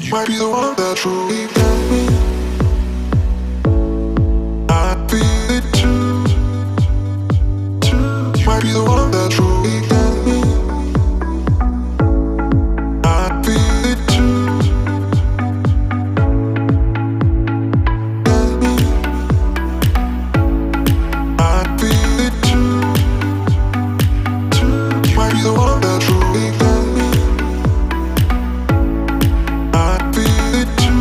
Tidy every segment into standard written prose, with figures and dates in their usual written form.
You might be the one that truly got me. I feel it too, too. You might be the one that truly got me. I feel it too. Got me. I feel it too, too. You might be the one that truly got me. I feel it too.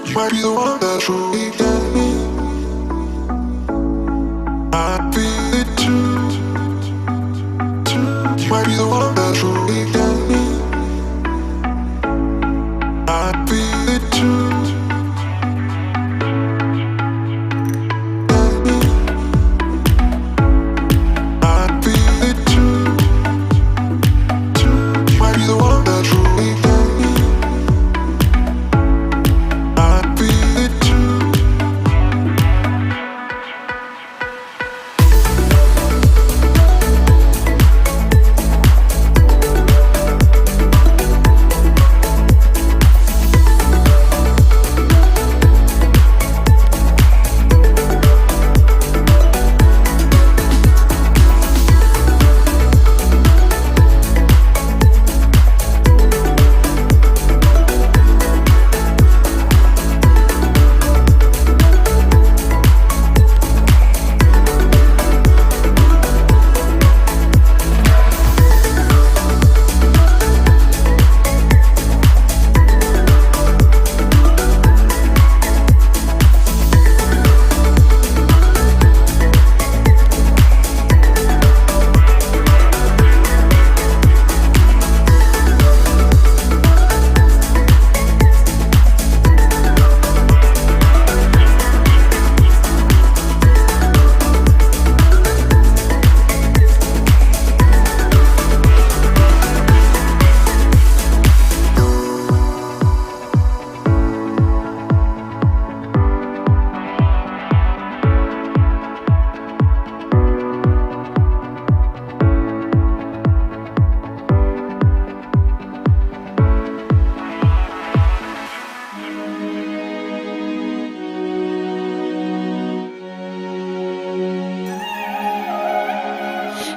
You might be the one that truly got me. I feel it too, too. You might be the one that truly got me. I feel it too. Got me. I feel it too, too. You might be the one that truly got me. I feel it too.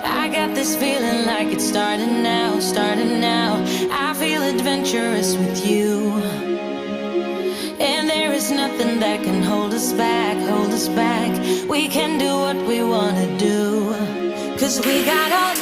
I got this feeling like it's starting now, starting now. I feel adventurous with you. And there is nothing that can hold us back, hold us back. We can do what we wanna do. 'Cause we got all